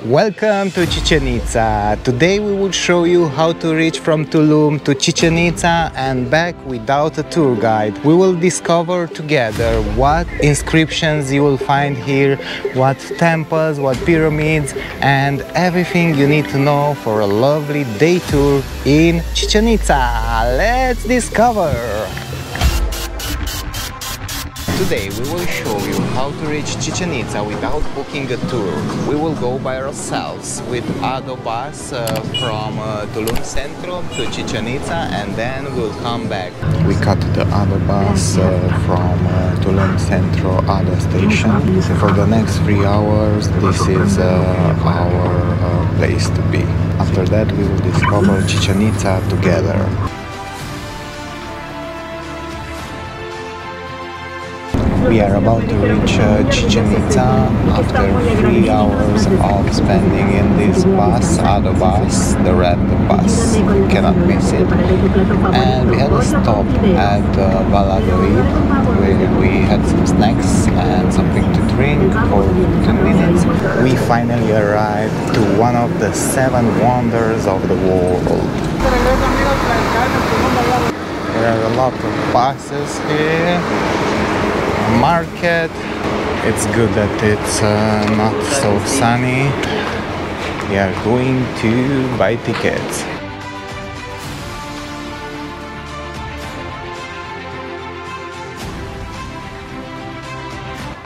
Welcome to Chichen Itza. Today we will show you how to reach from Tulum to Chichen Itza and back without a tour guide. We will discover together what inscriptions you will find here, what temples, what pyramids, and everything you need to know for a lovely day tour in Chichen Itza. Let's discover! Today we will show you how to reach Chichen Itza without booking a tour. We will go by ourselves with Ado bus from Tulum Centro to Chichen Itza, and then we'll come back. We cut the Ado bus from Tulum Centro Ado station. For the next 3 hours this is our place to be. After that we will discover Chichen Itza together. We are about to reach Chichen Itza after 3 hours of spending in this bus, Ado bus, the red bus, cannot miss it. And we had a stop at Valladolid where we had some snacks and something to drink for 15 minutes. We finally arrived to one of the 7 wonders of the world. There are a lot of buses here. Market. It's good that it's not so sunny. We are going to buy tickets.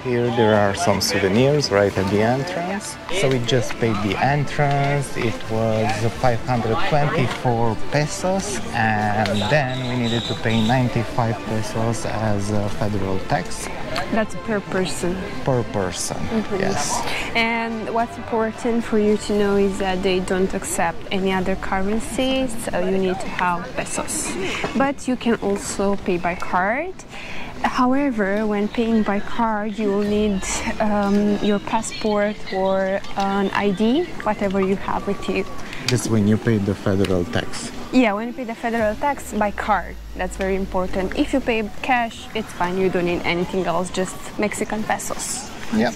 Here there are some souvenirs right at the entrance. So we just paid the entrance. It was 524 pesos, and then we needed to pay 95 pesos as a federal tax. That's per person. Per person, yes. And what's important for you to know is that they don't accept any other currencies, so you need to have pesos. But you can also pay by card. However, when paying by card, you will need your passport or an ID, whatever you have with you. This is when you pay the federal tax. Yeah, when you pay the federal tax by card, that's very important. If you pay cash, it's fine, you don't need anything else, just Mexican pesos. Yeah.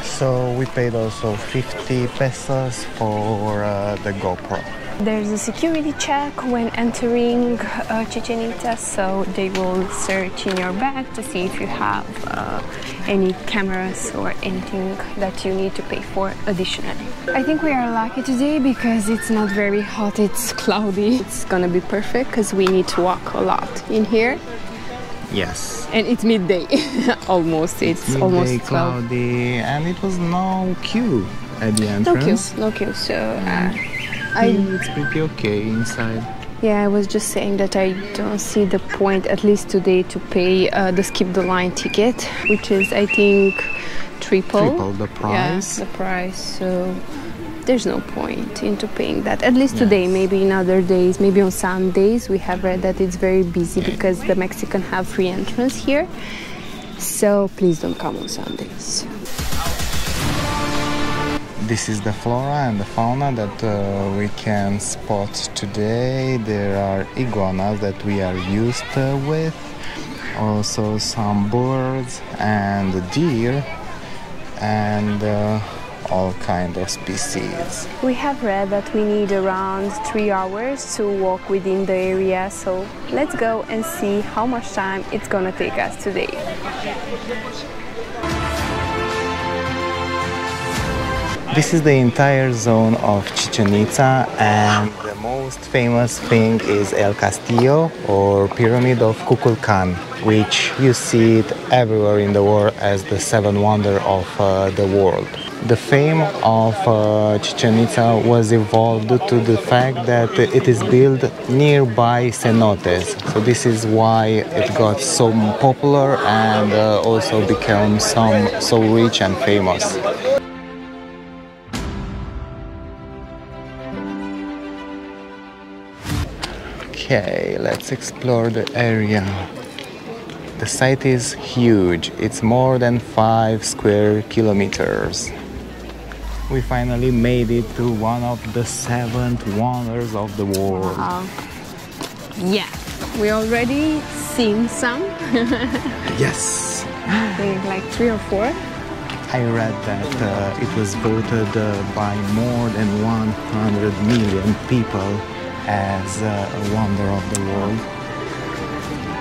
So we paid also 50 pesos for the GoPro. There's a security check when entering Chichen Itza, so they will search in your bag to see if you have any cameras or anything that you need to pay for additionally. I think we are lucky today because it's not very hot, it's cloudy. It's gonna be perfect because we need to walk a lot in here. Yes. And it's midday, almost. It's midday, almost 12. Cloudy, and it was no queue at the entrance. No queue, so... it's pretty okay inside. Yeah, I was just saying that I don't see the point, at least today, to pay the skip the line ticket, which is, I think, triple the price. Yeah, the price. So there's no point into paying that. At least today, maybe in other days, maybe on Sundays, we have read that it's very busy because the Mexican have free entrance here. So please don't come on Sundays. This is the flora and the fauna that we can spot today. There are iguanas that we are used with, also some birds and deer, and all kinds of species. We have read that we need around 3 hours to walk within the area, so let's go and see how much time it's gonna take us today. This is the entire zone of Chichen Itza, and the most famous thing is El Castillo, or Pyramid of Kukulkan, which you see it everywhere in the world as the 7th wonder of the world. The fame of Chichen Itza was evolved to the fact that it is built nearby cenotes. So this is why it got so popular and also became so rich and famous. Okay, let's explore the area. The site is huge. It's more than 5 square kilometers. We finally made it to one of the 7 wonders of the world. Wow. Yeah, we already seen some. Yes. I think like 3 or 4. I read that it was voted by more than 100 million people as a wonder of the world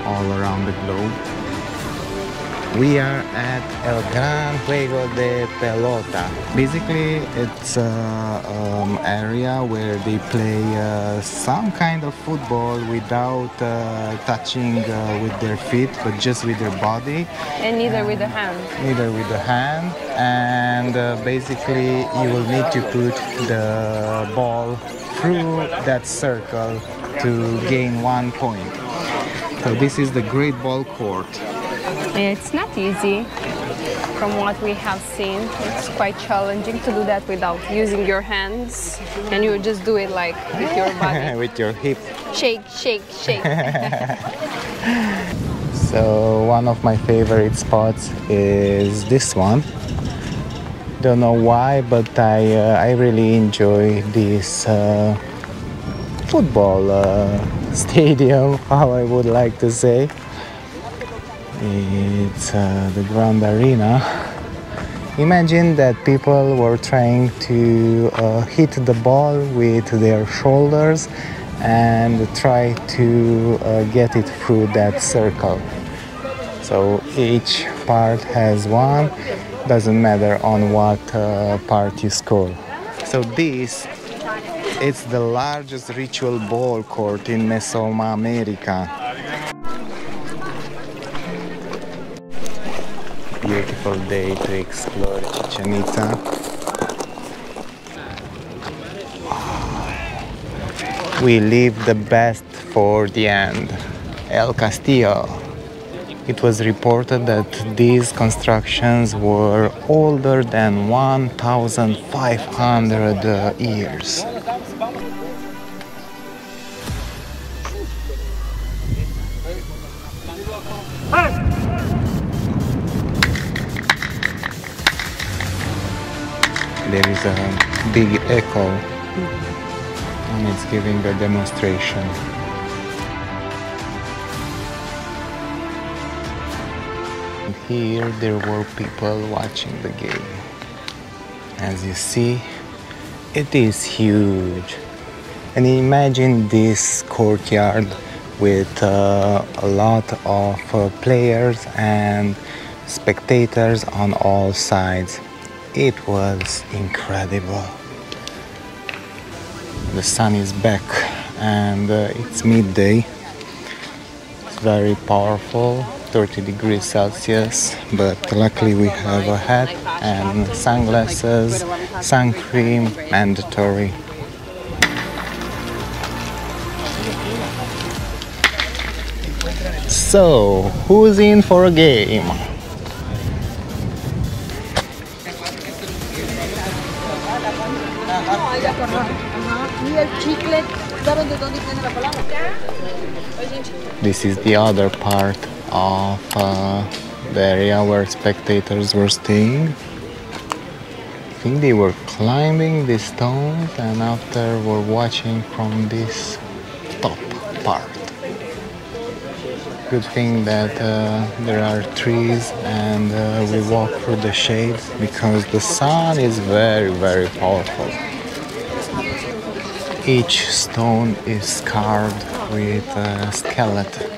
all around the globe. We are at El Gran Juego de Pelota. Basically, it's an area where they play some kind of football without touching with their feet, but just with their body. And neither with the hand. Neither with the hand. And basically, you will need to put the ball through that circle to gain 1 point. So this is the great ball court. It's not easy. From what we have seen, it's quite challenging to do that without using your hands, and you just do it like with your body. With your hip. Shake, shake, shake. So one of my favorite spots is this one. Don't know why, but I really enjoy this football stadium, how I would like to say. It's the Grand Arena. Imagine that people were trying to hit the ball with their shoulders and try to get it through that circle. So each part has one, doesn't matter on what part you score. So this, it's the largest ritual ball court in Mesoamerica. Beautiful day to explore Chichen Itza. We leave the best for the end. El Castillo. It was reported that these constructions were older than 1,500 years. There is a big echo and it's giving a demonstration. And here there were people watching the game. As you see, it is huge. And imagine this courtyard with a lot of players and spectators on all sides. It was incredible. The sun is back and it's midday. It's very powerful, 30 degrees Celsius, but luckily we have a hat and sunglasses, sun cream, mandatory. So, who's in for a game? This is the other part of the area where spectators were staying. I think they were climbing these stones and after were watching from this top part. Good thing that there are trees and we walk through the shade because the sun is very, very powerful. Each stone is carved with a skeleton.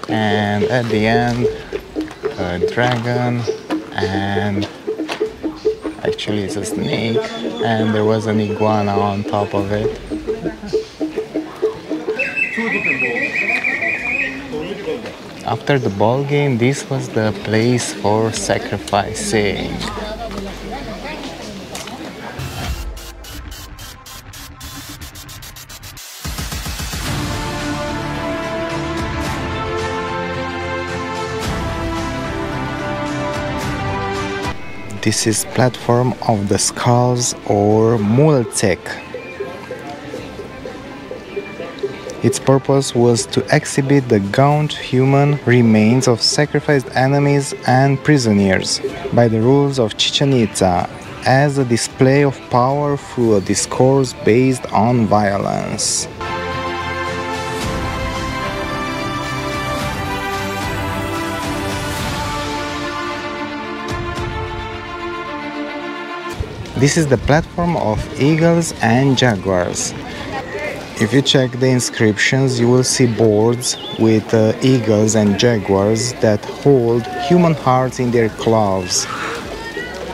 And at the end, a dragon, and actually it's a snake, and there was an iguana on top of it. After the ball game, this was the place for sacrificing. This is platform of the skulls or mulțec. Its purpose was to exhibit the gaunt human remains of sacrificed enemies and prisoners by the rules of Chichen Itza as a display of power through a discourse based on violence. This is the platform of eagles and jaguars. If you check the inscriptions, you will see boards with eagles and jaguars that hold human hearts in their claws.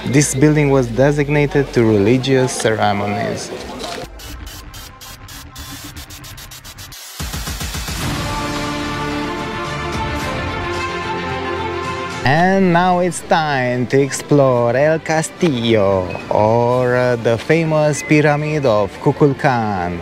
This building was designated to religious ceremonies. And now it's time to explore El Castillo, or the famous pyramid of Kukulkan.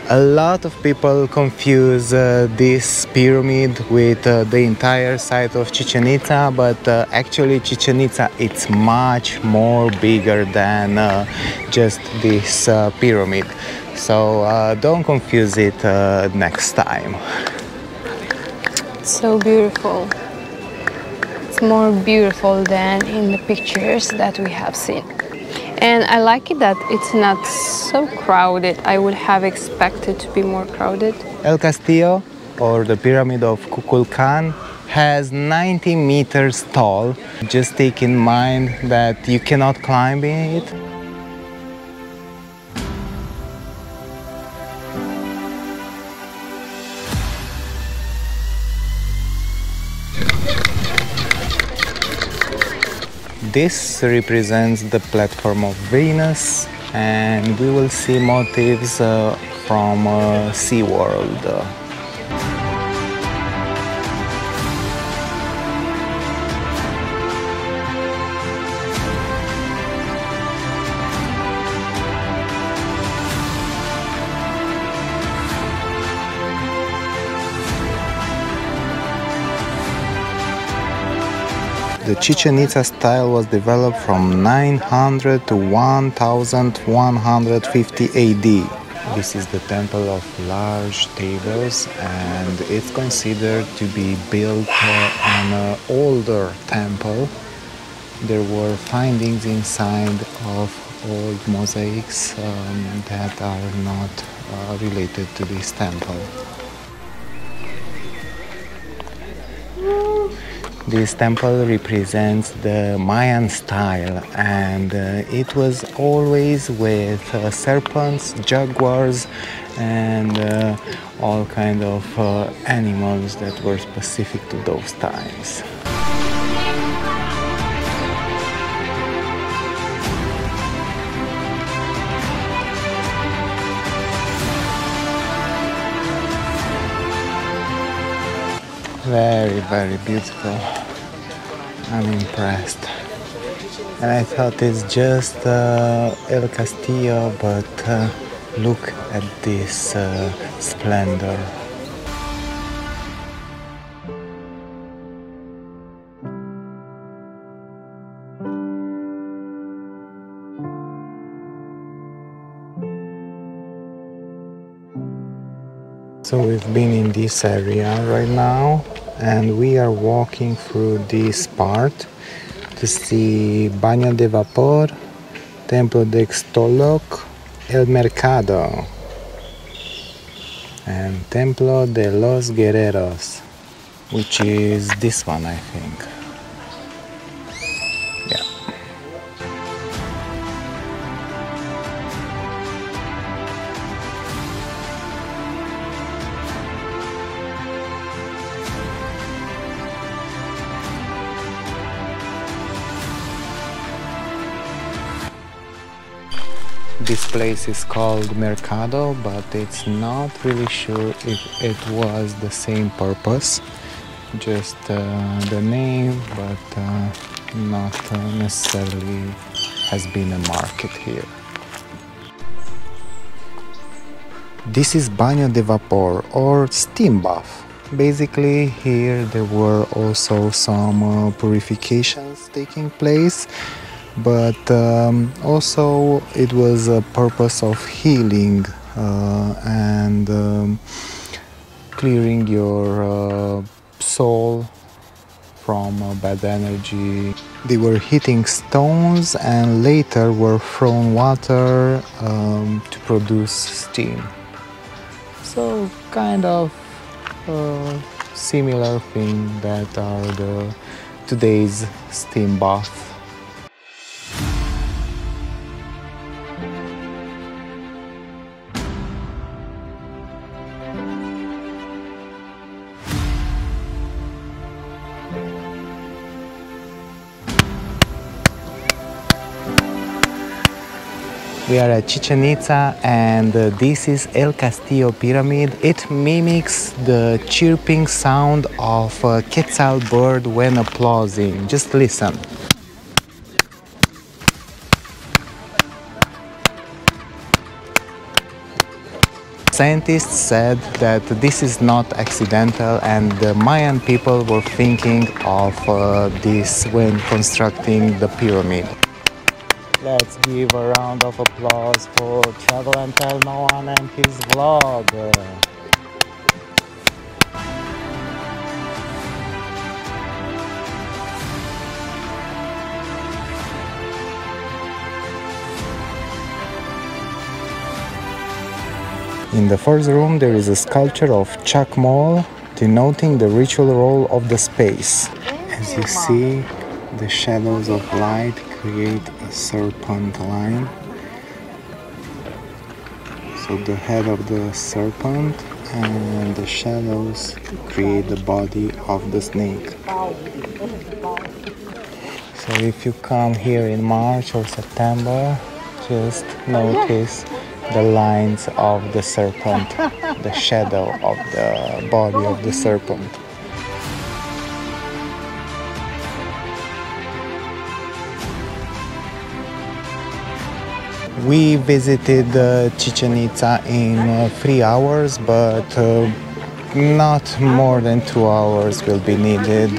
A lot of people confuse this pyramid with the entire site of Chichen Itza, but actually Chichen Itza it's much more bigger than just this pyramid. So don't confuse it next time. So beautiful. It's more beautiful than in the pictures that we have seen. And I like it that it's not so crowded. I would have expected to be more crowded. El Castillo, or the Pyramid of Kukulkan, has 90 meters tall. Just take in mind that you cannot climb it. This represents the platform of Venus, and we will see motifs from SeaWorld. The Chichen Itza style was developed from 900 to 1150 AD. This is the temple of large tables, and it's considered to be built on an older temple. There were findings inside of old mosaics that are not related to this temple. This temple represents the Mayan style, and it was always with serpents, jaguars, and all kind of animals that were specific to those times. Very, very beautiful. I'm impressed. And I thought it's just El Castillo, but look at this splendor. So we've been in this area right now, and we are walking through this part to see Baño de Vapor, Templo de Xtoloc, El Mercado, and Templo de los Guerreros, which is this one, I think. Yeah. This place is called Mercado, but it's not really sure if it was the same purpose, just the name, but not necessarily has been a market here. This is Baño de Vapor, or steam bath. Basically here there were also some purifications taking place, but also it was a purpose of healing and clearing your soul from bad energy. They were hitting stones and later were thrown water to produce steam. So kind of similar thing that are the today's steam bath. We are at Chichen Itza, and this is El Castillo Pyramid. It mimics the chirping sound of a quetzal bird when applauding. Just listen. Scientists said that this is not accidental, and the Mayan people were thinking of this when constructing the pyramid. Let's give a round of applause for Travel and Tell Noan and his vlog. In the first room there is a sculpture of Chacmol denoting the ritual role of the space. As you see, the shadows of light create a serpent line. So the head of the serpent and the shadows create the body of the snake. So if you come here in March or September, just notice the lines of the serpent, the shadow of the body of the serpent. We visited Chichen Itza in 3 hours, but not more than 2 hours will be needed.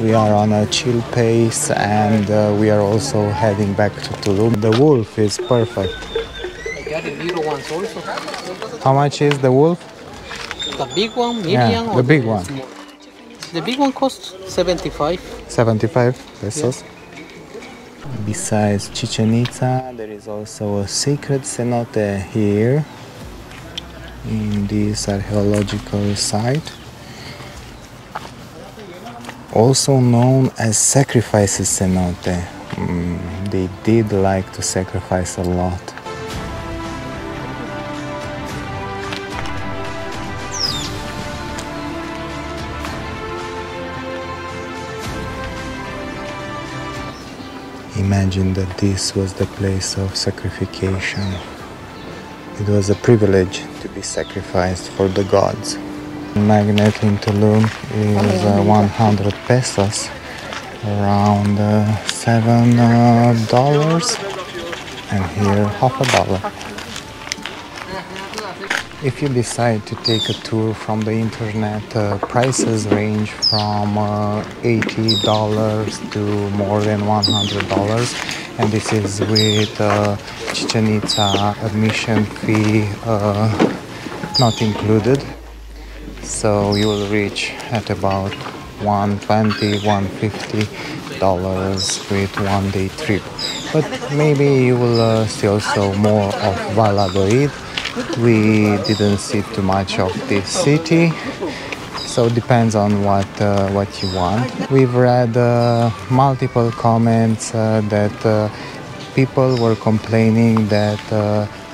We are on a chill pace, and we are also heading back to Tulum. The wolf is perfect. I got the little ones also. How much is the wolf? The big one, medium, Yeah, or the big one. small? The big one costs 75. 75 pesos. Besides Chichen Itza, there is also a sacred cenote here in this archaeological site, also known as Sacrifices Cenote. They did like to sacrifice a lot. Imagine that this was the place of sacrification. It was a privilege to be sacrificed for the gods. Magnet in Tulum is 100 pesos, around $7, and here $50. If you decide to take a tour from the internet, prices range from $80 to more than $100, and this is with Chichen Itza admission fee not included. So you will reach at about $120, $150 with 1 day trip. But maybe you will see also more of Valladolid. We didn't see too much of this city, so it depends on what you want. We've read multiple comments that people were complaining that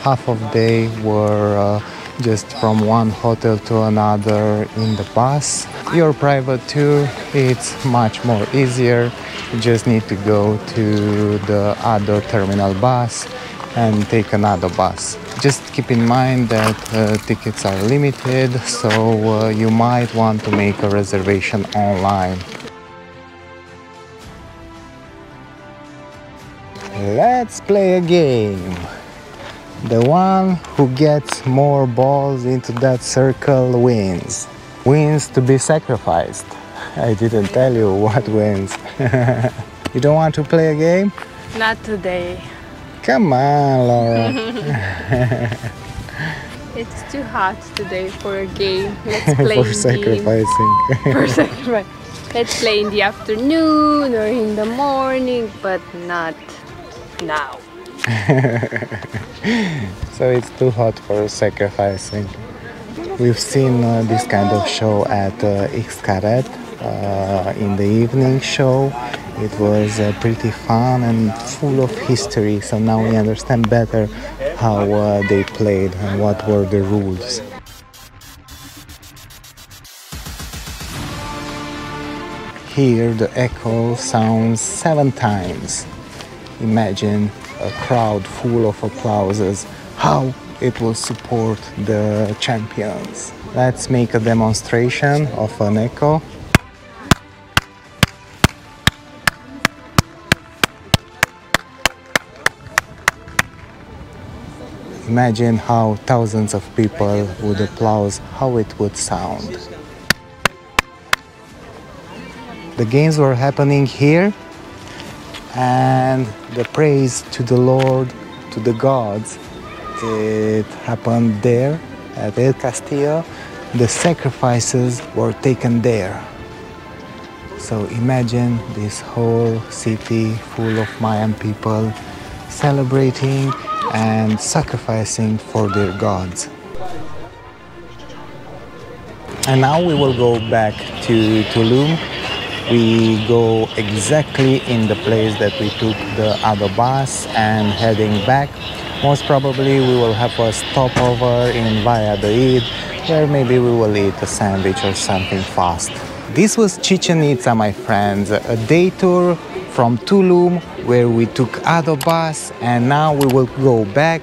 half of they were just from one hotel to another in the bus. Your private tour, it's much more easier. You just need to go to the other terminal bus and take another bus. Just keep in mind that tickets are limited, so you might want to make a reservation online. Let's play a game. The one who gets more balls into that circle wins. Wins to be sacrificed. I didn't tell you what wins. You don't want to play a game? Not today. Come on, Laura. It's too hot today for a game. Let's play For sacrificing. For sacrifice. Let's play in the afternoon or in the morning, but not now. So it's too hot for sacrificing. We've seen this kind of show at Xcaret in the evening show. It was pretty fun and full of history, so now we understand better how they played and what were the rules. Here the echo sounds 7 times. Imagine a crowd full of applauses, how it will support the champions. Let's make a demonstration of an echo. Imagine how thousands of people would applaud, how it would sound. The games were happening here, and the praise to the Lord, to the gods, it happened there at El Castillo. The sacrifices were taken there. So imagine this whole city full of Mayan people celebrating and sacrificing for their gods. And now we will go back to Tulum. We go exactly in the place that we took the other bus and heading back. Most probably we will have a stopover in Valladolid, where maybe we will eat a sandwich or something fast. This was Chichen Itza, my friends, a day tour from Tulum where we took other bus, and now we will go back.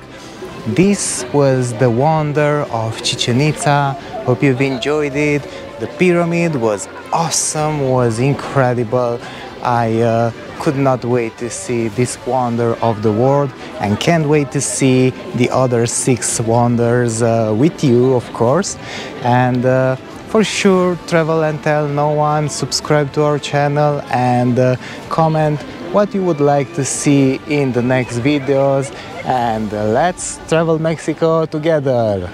This was the wonder of Chichen Itza. Hope you've enjoyed it. The pyramid was awesome, was incredible. I could not wait to see this wonder of the world, and can't wait to see the other 6 wonders with you, of course. And for sure, travel and tell no one, subscribe to our channel, and comment what you would like to see in the next videos, and let's travel Mexico together.